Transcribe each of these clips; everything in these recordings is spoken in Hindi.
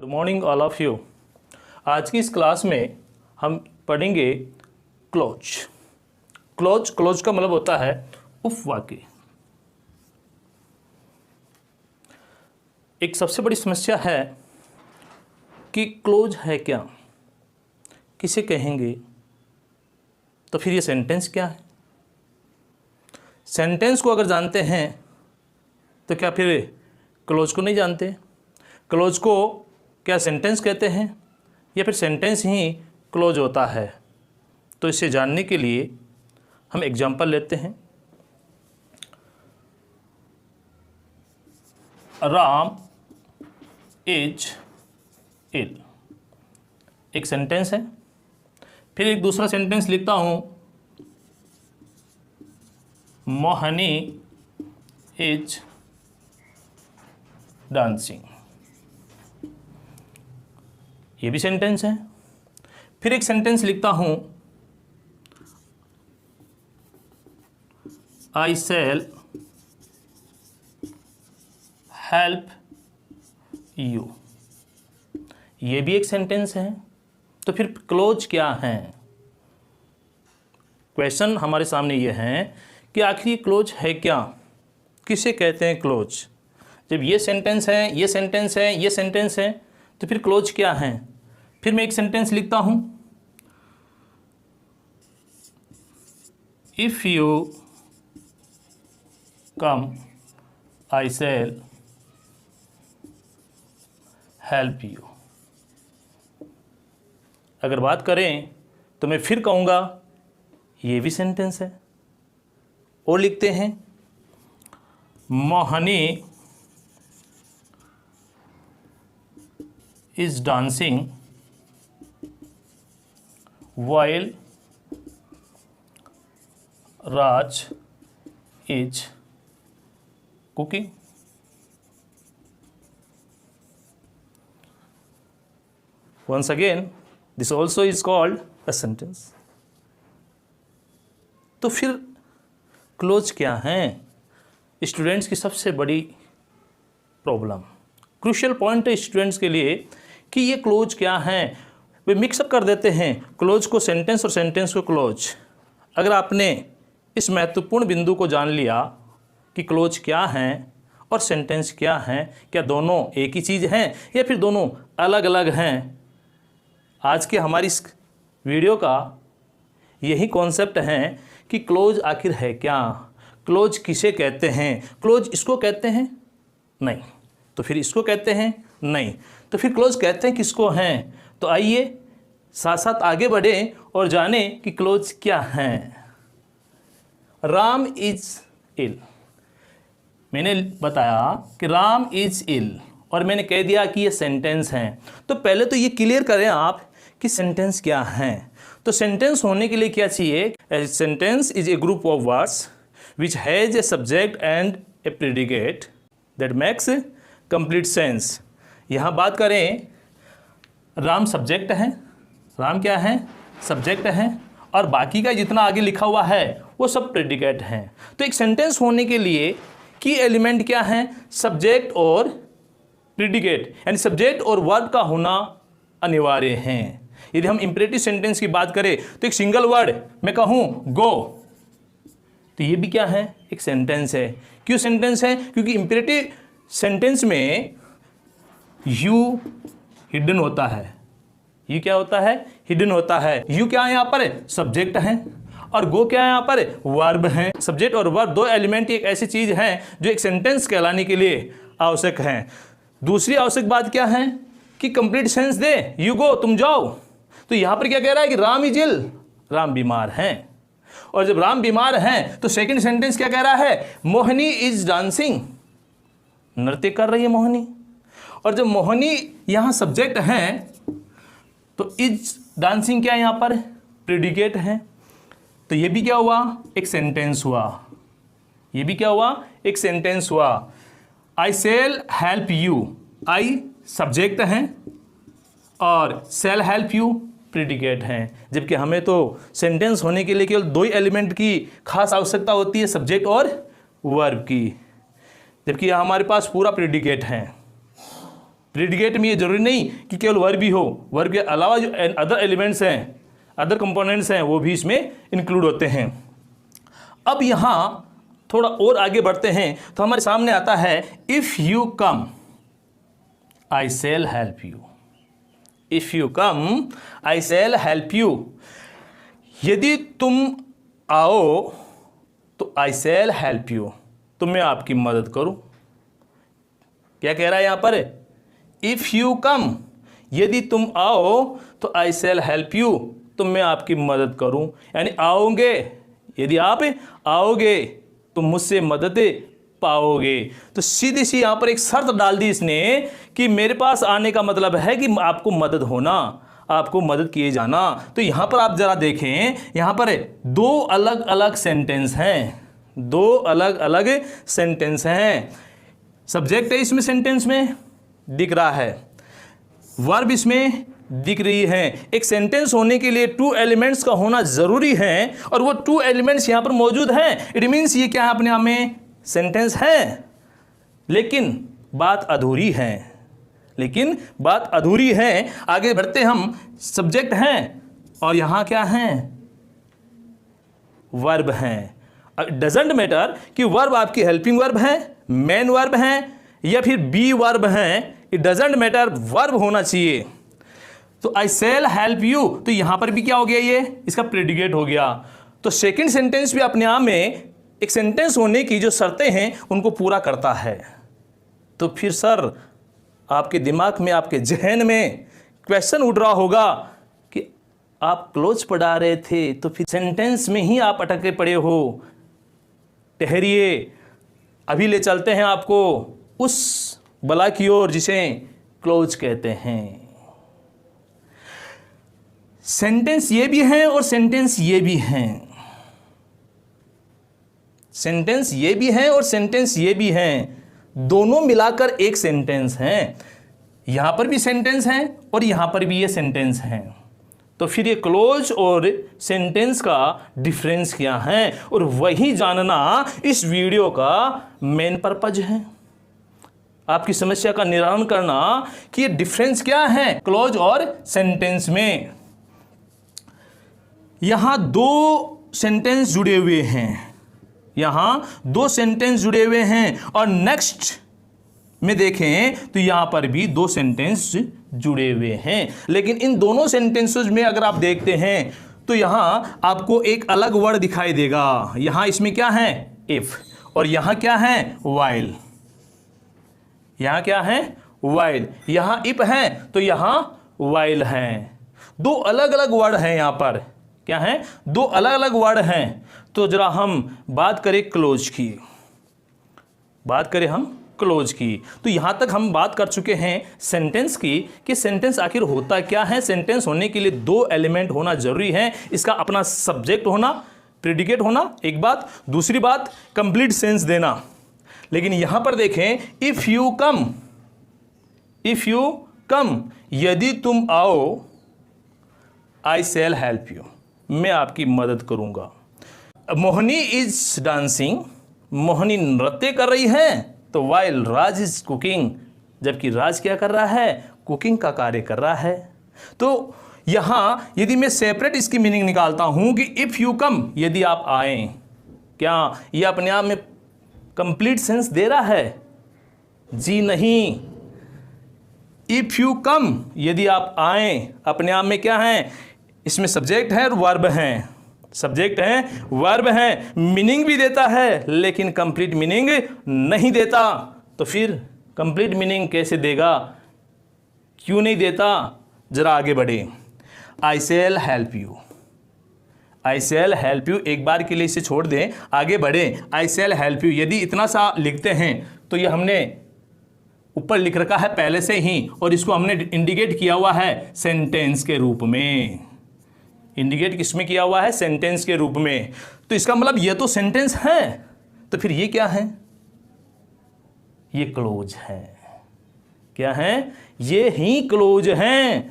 Good morning all of you. आज की इस क्लास में हम पढ़ेंगे क्लोज। क्लोज का मतलब होता है उपवाक्य। एक सबसे बड़ी समस्या है कि क्लोज है क्या, किसे कहेंगे, तो फिर ये सेंटेंस क्या है। सेंटेंस को अगर जानते हैं तो क्या फिर क्लोज को नहीं जानते। क्लोज को क्या सेंटेंस कहते हैं या फिर सेंटेंस ही क्लोज होता है। तो इसे जानने के लिए हम एग्जांपल लेते हैं। राम इज इल एक सेंटेंस है। फिर एक दूसरा सेंटेंस लिखता हूं, मोहनी इज डांसिंग, ये भी सेंटेंस है। फिर एक सेंटेंस लिखता हूं, आई शैल हेल्प यू, ये भी एक सेंटेंस है। तो फिर क्लोज क्या है। क्वेश्चन हमारे सामने ये है कि आखिर ये क्लोज है क्या, किसे कहते हैं क्लोज। जब ये सेंटेंस है, ये सेंटेंस है, ये सेंटेंस है, तो फिर क्लोज क्या है। फिर मैं एक सेंटेंस लिखता हूं, if you come I shall help you. अगर बात करें तो मैं फिर कहूँगा ये भी सेंटेंस है। और लिखते हैं, Mohini is dancing while Raj is cooking। Once again, this also is called a sentence। तो फिर क्लोज क्या है, स्टूडेंट्स की सबसे बड़ी प्रॉब्लम, क्रूशियल पॉइंट है स्टूडेंट्स के लिए कि ये क्लोज क्या है। वे मिक्सअप कर देते हैं क्लोज को सेंटेंस और सेंटेंस को क्लोज। अगर आपने इस महत्वपूर्ण बिंदु को जान लिया कि क्लोज क्या है और सेंटेंस क्या है, क्या दोनों एक ही चीज़ हैं या फिर दोनों अलग अलग हैं। आज के हमारी इस वीडियो का यही कॉन्सेप्ट है कि क्लोज आखिर है क्या, क्लोज किसे कहते हैं। क्लोज इसको कहते हैं नहीं, तो फिर इसको कहते हैं नहीं, तो फिर क्लोज कहते हैं किसको हैं। तो आइए साथ साथ आगे बढ़ें और जानें कि क्लोज क्या हैं। राम इज इल, मैंने बताया कि राम इज इल और मैंने कह दिया कि ये सेंटेंस हैं। तो पहले तो ये क्लियर करें आप कि सेंटेंस क्या हैं। तो सेंटेंस होने के लिए क्या चाहिए। Sentence is a group of words which has a subject and A predicate that makes complete sense. यहाँ बात करें, राम सब्जेक्ट है, राम क्या है, सब्जेक्ट है, और बाकी का जितना आगे लिखा हुआ है वो सब प्रेडिकेट हैं। तो एक सेंटेंस होने के लिए की एलिमेंट क्या है, सब्जेक्ट और प्रेडिकेट, यानी सब्जेक्ट और वर्ब का होना अनिवार्य है। यदि हम इंपरेटिव सेंटेंस की बात करें तो एक सिंगल वर्ड मैं कहूँ गो, तो ये भी क्या है, एक सेंटेंस है। क्यों सेंटेंस है, क्योंकि इंपरेटिव सेंटेंस में यू हिडन होता है। यू क्या होता है, हिडन होता है। यू क्या है, यहाँ पर सब्जेक्ट है, और गो क्या है, यहाँ पर वर्ब है। सब्जेक्ट और वर्ब दो एलिमेंट एक ऐसी चीज है जो एक सेंटेंस कहलाने के लिए आवश्यक है। दूसरी आवश्यक बात क्या है कि complete sense they, you go, तुम जाओ। तो यहाँ पर क्या कह रहा है कि राम इज इल, राम बीमार हैं। और जब राम बीमार हैं तो सेकेंड सेंटेंस क्या कह रहा है, मोहिनी इज डांसिंग, नृत्य कर रही है मोहिनी। और जब मोहिनी यहाँ सब्जेक्ट है तो इज डांसिंग क्या है, यहाँ पर प्रेडिकेट है। तो ये भी क्या हुआ, एक सेंटेंस हुआ। ये भी क्या हुआ, एक सेंटेंस हुआ। I shall help you, I subject है और शैल हेल्प यू प्रेडिकेट हैं। जबकि हमें तो सेंटेंस होने के लिए केवल दो ही एलिमेंट की खास आवश्यकता होती है, सब्जेक्ट और वर्ब की, जबकि यहाँ हमारे पास पूरा प्रेडिकेट है। प्रेडिकेट में ये जरूरी नहीं कि केवल वर्ब ही हो, वर्ब के अलावा जो अदर एलिमेंट्स हैं, अदर कंपोनेंट्स हैं, वो भी इसमें इंक्लूड होते हैं। अब यहाँ थोड़ा और आगे बढ़ते हैं तो हमारे सामने आता है if you come I shall help you. If you come I shall help you. यदि तुम आओ तो आई शैल हेल्प यू, तो मैं आपकी मदद करूं। क्या कह रहा है यहां पर? इफ़ यू कम, यदि तुम आओ तो आई शैल हेल्प यू, तो मैं आपकी मदद करूं। यानी आओगे, यदि आप आओगे तो मुझसे मदद पाओगे। तो सीधी सी यहां पर एक शर्त डाल दी इसने कि मेरे पास आने का मतलब है कि आपको मदद होना, आपको मदद किए जाना। तो यहां पर आप जरा देखें, यहां पर दो अलग अलग सेंटेंस हैं, दो अलग अलग सेंटेंस हैं। सब्जेक्ट है इसमें, सेंटेंस में दिख रहा है, वर्ब इसमें दिख रही है। एक सेंटेंस होने के लिए टू एलिमेंट्स का होना जरूरी है और वो टू एलिमेंट्स यहां पर मौजूद हैं। इट मीन्स ये क्या है, अपने आप में सेंटेंस है, लेकिन बात अधूरी है, लेकिन बात अधूरी है। आगे बढ़ते हम, सब्जेक्ट हैं और यहां क्या है, वर्ब हैं। डजंट मैटर कि वर्ब आपकी हेल्पिंग वर्ब है, मेन वर्ब है या फिर बी वर्ब है, इट डजंट मैटर, वर्ब होना चाहिए। तो आई शैल हेल्प यू, तो यहां पर भी क्या हो गया, ये इसका प्रेडिकेट हो गया। तो सेकंड सेंटेंस भी अपने आप में एक सेंटेंस होने की जो शर्तें हैं उनको पूरा करता है। तो फिर सर आपके दिमाग में, आपके जहन में क्वेश्चन उठ रहा होगा कि आप क्लोज पढ़ा रहे थे तो फिर सेंटेंस में ही आप अटके पड़े हो। ठहरिए, अभी ले चलते हैं आपको उस बला की ओर जिसे क्लोज कहते हैं। सेंटेंस ये भी हैं और सेंटेंस ये भी हैं, सेंटेंस ये भी हैं और सेंटेंस ये भी हैं, दोनों मिलाकर एक सेंटेंस है। यहां पर भी सेंटेंस है और यहां पर भी ये सेंटेंस है। तो फिर ये क्लोज और सेंटेंस का डिफरेंस क्या है, और वही जानना इस वीडियो का मेन पर्पज है। आपकी समस्या का निराकरण करना कि ये डिफरेंस क्या है क्लोज और सेंटेंस में। यहां दो सेंटेंस जुड़े हुए हैं, यहां दो सेंटेंस जुड़े हुए हैं और नेक्स्ट में देखें तो यहां पर भी दो सेंटेंस जुड़े हुए हैं। लेकिन इन दोनों सेंटेंसेस में अगर आप देखते हैं तो यहां आपको एक अलग वर्ड दिखाई देगा। यहां इसमें क्या है, इफ, और यहां क्या है, व्हाइल। यहां क्या है, व्हाइल। यहां इफ है तो यहां व्हाइल है। दो अलग अलग वर्ड हैं यहां पर, क्या है, दो अलग अलग वर्ड हैं। तो जरा हम बात करें क्लोज की, बात करें हम क्लोज की। तो यहां तक हम बात कर चुके हैं सेंटेंस की कि सेंटेंस आखिर होता क्या है। सेंटेंस होने के लिए दो एलिमेंट होना जरूरी है, इसका अपना सब्जेक्ट होना, प्रेडिकेट होना, एक बात। दूसरी बात कंप्लीट सेंस देना। लेकिन यहां पर देखें, if you come, if you come, यदि तुम आओ, आई शैल हेल्प यू, मैं आपकी मदद करूंगा। मोहिनी इज डांसिंग, मोहिनी नृत्य कर रही है, तो वाइल राज इज कुकिंग, जबकि राज क्या कर रहा है, कुकिंग का कार्य कर रहा है। तो यहां यदि मैं सेपरेट इसकी मीनिंग निकालता हूं कि इफ यू कम, यदि आप आए, क्या यह अपने आप में कंप्लीट सेंस दे रहा है? जी नहीं। इफ यू कम, यदि आप आए, अपने आप में क्या है, इसमें सब्जेक्ट है और वर्ब है, सब्जेक्ट है, वर्ब है, मीनिंग भी देता है लेकिन कंप्लीट मीनिंग नहीं देता। तो फिर कंप्लीट मीनिंग कैसे देगा, क्यों नहीं देता? जरा आगे बढ़े। I shall help you, I shall help you, एक बार के लिए इसे छोड़ दें, आगे बढ़े। आई शैल हेल्प यू, यदि इतना सा लिखते हैं तो ये हमने ऊपर लिख रखा है पहले से ही, और इसको हमने इंडिकेट किया हुआ है सेंटेंस के रूप में। इंडिकेट किसमें किया हुआ है, सेंटेंस के रूप में। तो इसका मतलब ये तो सेंटेंस है, तो फिर ये क्या है, ये क्लोज है। क्या है, ये ही क्लोज है।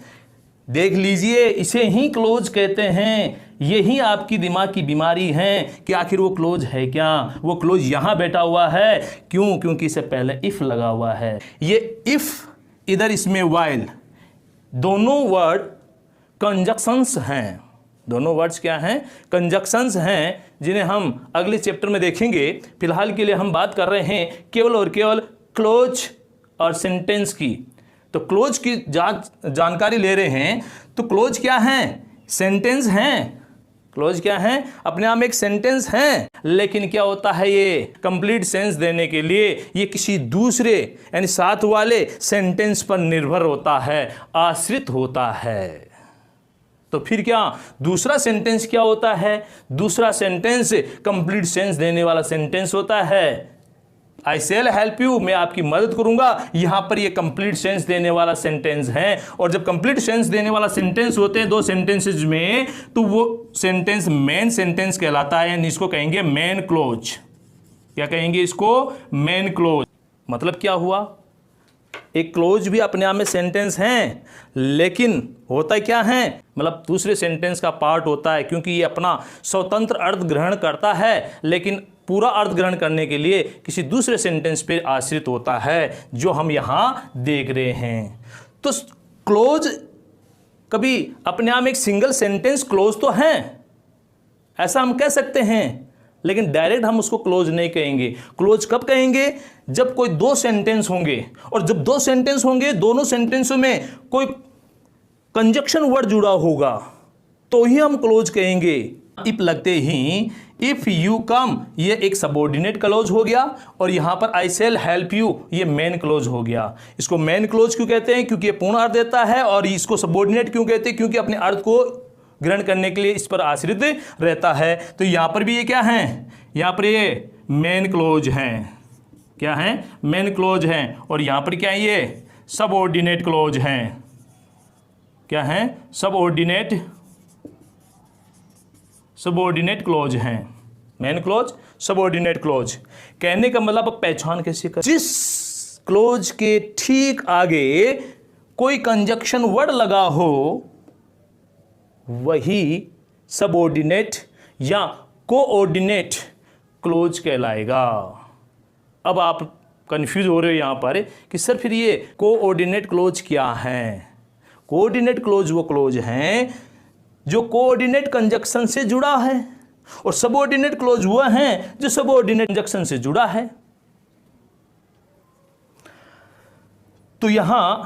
देख लीजिए, इसे ही क्लोज कहते हैं। यही आपकी दिमाग की बीमारी है कि आखिर वो क्लोज है क्या, वो क्लोज यहां बैठा हुआ है, क्यों? क्योंकि इससे पहले इफ लगा हुआ है। ये इफ इधर इसमें वाइल, दोनों वर्ड कंजक्शंस हैं। दोनों वर्ड्स क्या हैं? कंजक्शंस हैं, जिन्हें हम अगले चैप्टर में देखेंगे। फिलहाल के लिए हम बात कर रहे हैं केवल और केवल क्लोज और सेंटेंस की। तो क्लोज की जानकारी ले रहे हैं। तो क्लोज क्या है? सेंटेंस हैं। क्लोज क्या है? अपने आप में एक सेंटेंस है, लेकिन क्या होता है, ये कंप्लीट सेंस देने के लिए ये किसी दूसरे यानी साथ वाले सेंटेंस पर निर्भर होता है, आश्रित होता है। तो फिर क्या दूसरा सेंटेंस क्या होता है? दूसरा सेंटेंस कंप्लीट सेंस देने वाला सेंटेंस होता है। आई शैल हेल्प यू, मैं आपकी मदद करूंगा। यहां पर ये कंप्लीट सेंस देने वाला सेंटेंस है। और जब कंप्लीट सेंस देने वाला सेंटेंस होते हैं दो सेंटेंसेज में, तो वो सेंटेंस मेन सेंटेंस कहलाता है, यानी इसको कहेंगे मेन क्लोज। क्या कहेंगे इसको? Main close. मतलब क्या हुआ? एक क्लोज भी अपने आप में सेंटेंस है, लेकिन होता क्या है, मतलब दूसरे सेंटेंस का पार्ट होता है, क्योंकि ये अपना स्वतंत्र अर्थ ग्रहण करता है, लेकिन पूरा अर्थ ग्रहण करने के लिए किसी दूसरे सेंटेंस पर आश्रित होता है, जो हम यहाँ देख रहे हैं। तो क्लोज कभी अपने आप में एक सिंगल सेंटेंस क्लोज तो है, ऐसा हम कह सकते हैं, लेकिन डायरेक्ट हम उसको क्लोज नहीं कहेंगे। क्लोज कब कहेंगे? जब कोई दो सेंटेंस होंगे, और जब दो सेंटेंस होंगे, दोनों सेंटेंसों में कोई कंजक्शन वर्ड जुड़ा होगा, तो ही हम क्लोज कहेंगे। इफ लगते ही इफ यू कम, ये एक सबऑर्डिनेट क्लोज हो गया, और यहां पर आई शैल हेल्प यू, ये मेन क्लोज हो गया। इसको मेन क्लोज क्यों कहते हैं? क्योंकि ये पूर्ण अर्थ देता है। और इसको सबऑर्डिनेट क्यों कहते हैं? क्योंकि अपने अर्थ को ग्रहण करने के लिए इस पर आश्रित रहता है। तो यहां पर भी ये क्या है? यहां पर ये मेन क्लोज हैं। क्या है? मेन क्लोज हैं। और यहां पर क्या है? ये सबऑर्डिनेट क्लोज हैं। क्या है? सबऑर्डिनेट क्लोज हैं। Main close, subordinate close. कहने का मतलब अब पहचान कैसे कर? जिस क्लोज के ठीक आगे कोई कंजक्शन वर्ड लगा हो, वही सबऑर्डिनेट या कोऑर्डिनेट क्लोज कहलाएगा। अब आप कंफ्यूज हो रहे हो यहां पर कि सर फिर ये कोऑर्डिनेट क्लोज क्या है? कोऑर्डिनेट क्लोज वो क्लोज हैं जो कोऑर्डिनेट कंजक्शन से जुड़ा है, और सबऑर्डिनेट क्लोज वो हैं जो सबऑर्डिनेट कंजक्शन से जुड़ा है। तो यहां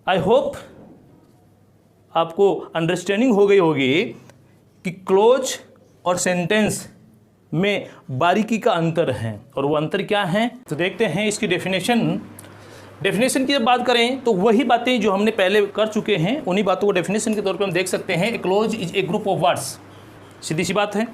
आई होप आपको अंडरस्टैंडिंग हो गई होगी कि क्लोज और सेंटेंस में बारीकी का अंतर है, और वो अंतर क्या है? तो देखते हैं इसकी डेफिनेशन की जब बात करें तो वही बातें जो हमने पहले कर चुके हैं, उन्हीं बातों को डेफिनेशन के तौर पे हम देख सकते हैं। A clause is a group of words, सीधी सी बात है,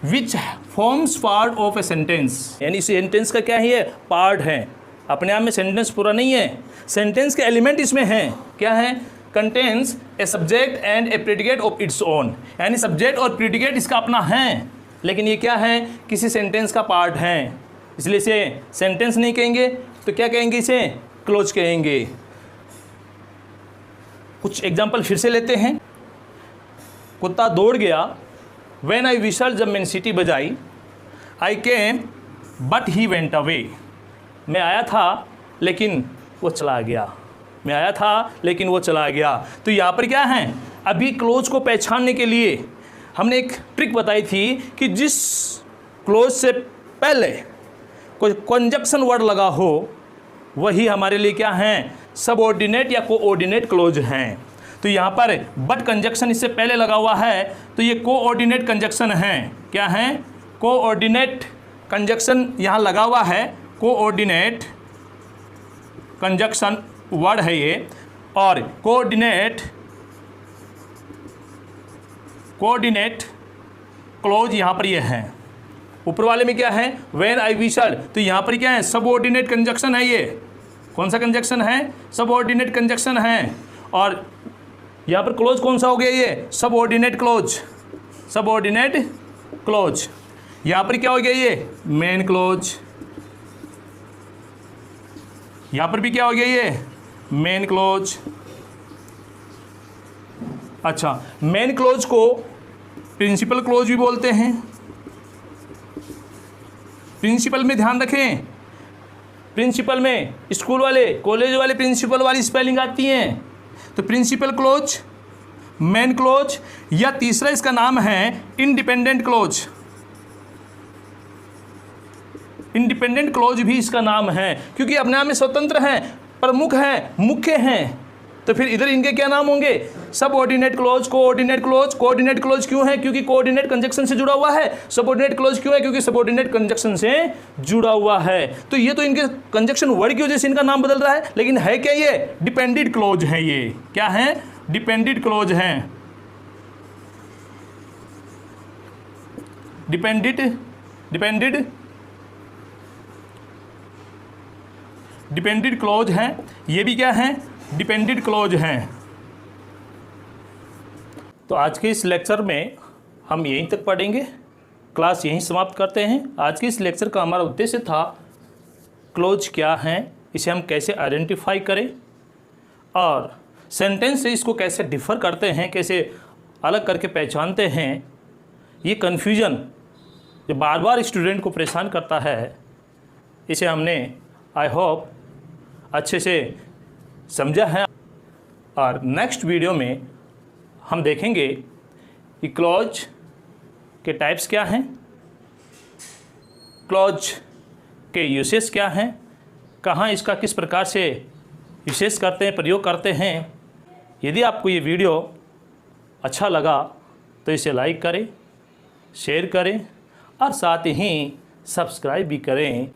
which forms part of a sentence, यानी सेंटेंस का क्या है? ये पार्ट है, अपने आप में सेंटेंस पूरा नहीं है। सेंटेंस के एलिमेंट इसमें हैं। क्या है? Contains a subject and A predicate of its own, यानी सब्जेक्ट और प्रेडिकेट इसका अपना है, लेकिन ये क्या है? किसी सेंटेंस का पार्ट है, इसलिए इसे सेंटेंस नहीं कहेंगे, तो क्या कहेंगे? इसे क्लोज कहेंगे। कुछ एग्जाम्पल फिर से लेते हैं। कुत्ता दौड़ गया, व्हेन आई विशल, जब मैंने सीटी बजाई, I came but he went away, मैं आया था लेकिन वो चला गया। मैं आया था लेकिन वो चला गया। तो यहाँ पर क्या है? अभी क्लोज को पहचानने के लिए हमने एक ट्रिक बताई थी कि जिस क्लोज से पहले कोई कंजक्शन वर्ड लगा हो, वही हमारे लिए क्या हैं? सबऑर्डिनेट या कोऑर्डिनेट क्लोज हैं। तो यहाँ पर बट कंजक्शन इससे पहले लगा हुआ है, तो ये कोऑर्डिनेट कंजक्शन है। क्या है? कोऑर्डिनेट कंजक्शन यहाँ लगा हुआ है, कोऑर्डिनेट कंजक्शन वर्ड है ये। और कोऑर्डिनेट क्लोज यहाँ पर ये है। ऊपर वाले में क्या है? व्हेन आई विशल, तो यहाँ पर क्या है? सबऑर्डिनेट कंजक्शन है। ये कौन सा कंजक्शन है? सबऑर्डिनेट कंजक्शन है। और यहाँ पर क्लोज कौन सा हो गया? ये सबऑर्डिनेट क्लोज, सबऑर्डिनेट क्लोज। यहाँ पर क्या हो गया? ये मेन क्लोज। यहाँ पर भी क्या हो गया? ये मेन क्लोज। अच्छा, मेन क्लोज को प्रिंसिपल क्लोज भी बोलते हैं। प्रिंसिपल में ध्यान रखें, प्रिंसिपल में स्कूल वाले कॉलेज वाले प्रिंसिपल वाली स्पेलिंग आती हैं। तो प्रिंसिपल क्लोज, मेन क्लोज, या तीसरा इसका नाम है इंडिपेंडेंट क्लोज। इंडिपेंडेंट क्लोज भी इसका नाम है, क्योंकि अपने आप में स्वतंत्र हैं, प्रमुख हैं, मुख्य हैं। तो फिर इधर इनके क्या नाम होंगे? Subordinate close, coordinate close. Coordinate close क्यों है? क्योंकि कोऑर्डिनेट कंजक्शन से जुड़ा हुआ है। सबऑर्डिनेट क्लोज क्यों है? क्योंकि सबऑर्डिनेट कंजक्शन से जुड़ा हुआ है। तो ये तो इनके कंजक्शन वर्ड की वजह से इनका नाम बदल रहा है, लेकिन है क्या ये? डिपेंडेंट क्लोज है। ये क्या है? डिपेंडेंट क्लोज है। डिपेंडेंट क्लोज हैं। ये भी क्या है? डिपेंडेंट क्लोज हैं। तो आज के इस लेक्चर में हम यहीं तक पढ़ेंगे, क्लास यहीं समाप्त करते हैं। आज के इस लेक्चर का हमारा उद्देश्य था क्लोज क्या हैं, इसे हम कैसे आइडेंटिफाई करें और सेंटेंस से इसको कैसे डिफ़र करते हैं, कैसे अलग करके पहचानते हैं। ये कन्फ्यूजन जो बार बार स्टूडेंट को परेशान करता है, इसे हमने आई होप अच्छे से समझा है। और नेक्स्ट वीडियो में हम देखेंगे कि क्लॉज के टाइप्स क्या हैं, क्लॉज के यूसेस क्या हैं, कहाँ इसका किस प्रकार से यूसेस करते हैं, प्रयोग करते हैं। यदि आपको ये वीडियो अच्छा लगा तो इसे लाइक करें, शेयर करें और साथ ही सब्सक्राइब भी करें।